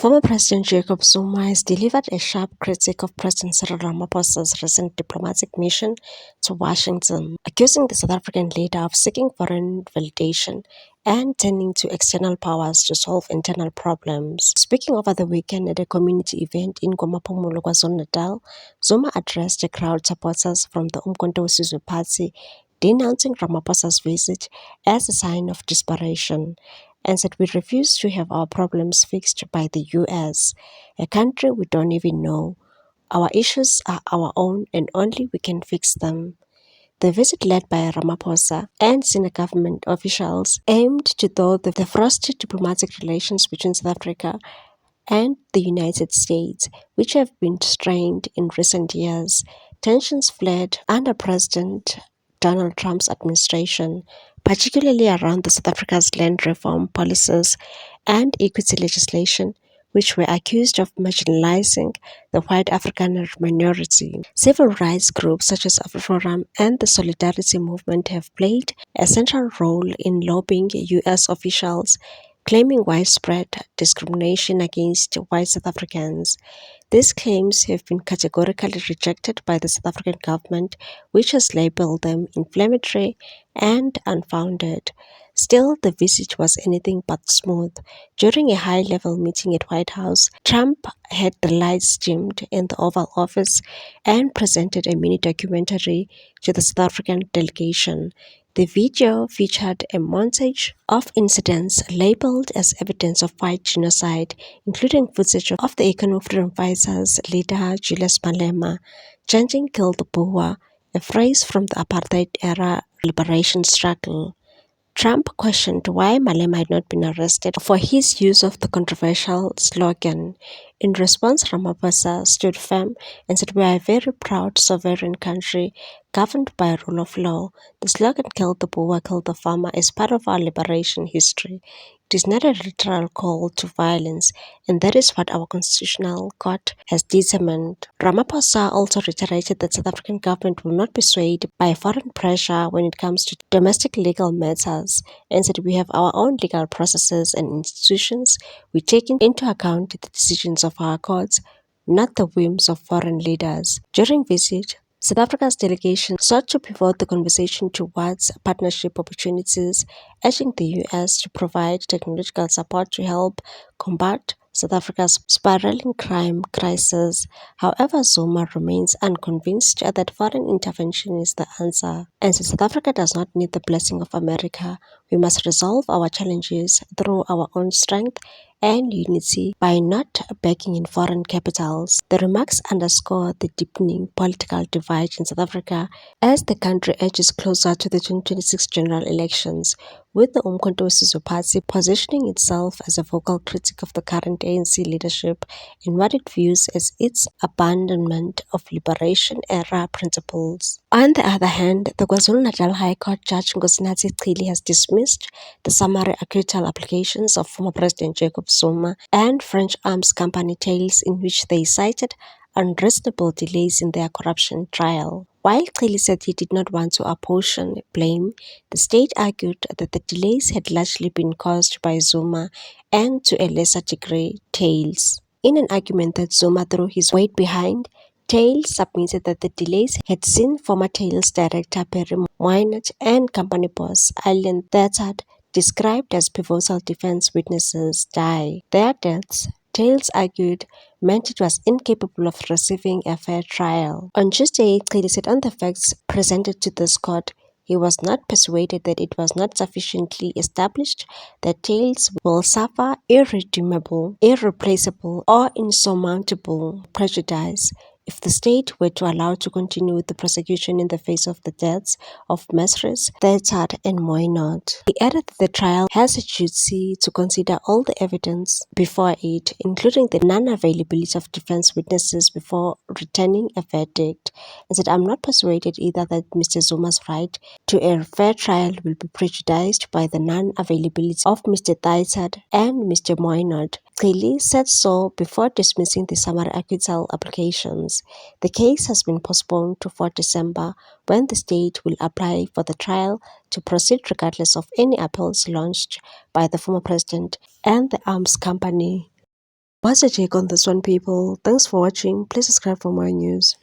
Former President Jacob Zuma has delivered a sharp critique of President Cyril Ramaphosa's recent diplomatic mission to Washington, accusing the South African leader of seeking foreign validation and turning to external powers to solve internal problems. Speaking over the weekend at a community event in KwaMaphumulo, KwaZulu-Natal, Zuma addressed a crowd supporters from the Umkhonto weSizwe Party, denouncing Ramaphosa's visit as a sign of desperation, and said we refuse to have our problems fixed by the US, a country we don't even know. Our issues are our own and only we can fix them. The visit, led by Ramaphosa and senior government officials, aimed to thaw the frosty diplomatic relations between South Africa and the United States, which have been strained in recent years. Tensions flared under President Donald Trump's administration, particularly around the South Africa's land reform policies and equity legislation, which were accused of marginalizing the white African minority. Civil rights groups such as AfriForum and the Solidarity Movement have played a central role in lobbying US officials, claiming widespread discrimination against white South Africans. These claims have been categorically rejected by the South African government, which has labeled them inflammatory and unfounded. Still, the visit was anything but smooth. During a high-level meeting at White House, Trump had the lights dimmed in the Oval Office and presented a mini documentary to the South African delegation. The video featured a montage of incidents labeled as evidence of white genocide, including footage of the Economic Freedom Fighters leader Julius Malema chanting "Kill the Boer," a phrase from the apartheid-era liberation struggle. Trump questioned why Malema had not been arrested for his use of the controversial slogan. In response, Ramaphosa stood firm and said, "We are a very proud sovereign country governed by rule of law. The slogan, 'Kill the Boer, kill the farmer,' is part of our liberation history. It is not a literal call to violence, and that is what our constitutional court has determined." Ramaphosa also reiterated that South African government will not be swayed by foreign pressure when it comes to domestic legal matters, and said we have our own legal processes and institutions. We take into account the decisions of our courts, not the whims of foreign leaders. During visit, South Africa's delegation sought to pivot the conversation towards partnership opportunities, urging the US to provide technological support to help combat South Africa's spiraling crime crisis. However, Zuma remains unconvinced that foreign intervention is the answer, and says South Africa does not need the blessing of America. We must resolve our challenges through our own strength and unity by not begging in foreign capitals. The remarks underscore the deepening political divide in South Africa as the country edges closer to the 2026 general elections, with the Umkhonto weSizwe Party positioning itself as a vocal critic of the current ANC leadership in what it views as its abandonment of liberation-era principles. On the other hand, the KwaZulu-Natal High Court Judge Nkosinathi Chili has dismissed the summary acquittal applications of former President Jacob Zuma and French arms company Thales, in which they cited unreasonable delays in their corruption trial. While Chili said he did not want to apportion blame, the state argued that the delays had largely been caused by Zuma and, to a lesser degree, Thales. In an argument that Zuma threw his weight behind, Thales submitted that the delays had seen former Thales director Perry Moynant and company boss Allen Thirtard, described as pivotal defense witnesses, die. Their deaths, Thales argued, meant it was incapable of receiving a fair trial. On Tuesday, Chili said on the facts presented to this court, he was not persuaded that it was not sufficiently established that Thales will suffer irredeemable, irreplaceable, or insurmountable prejudice if the state were to allow to continue with the prosecution in the face of the deaths of Mesres, Thirtard, and Moynant. He added that the trial has a duty to consider all the evidence before it, including the non-availability of defense witnesses before returning a verdict, and said, "I'm not persuaded either that Mr. Zuma's right to a fair trial will be prejudiced by the non-availability of Mr. Thirtard and Mr. Moynant." Chili said so before dismissing the summary acquittal applications. The case has been postponed to 4 December, when the state will apply for the trial to proceed regardless of any appeals launched by the former president and the arms company. What's your take on this one, people? Thanks for watching. Please subscribe for more news.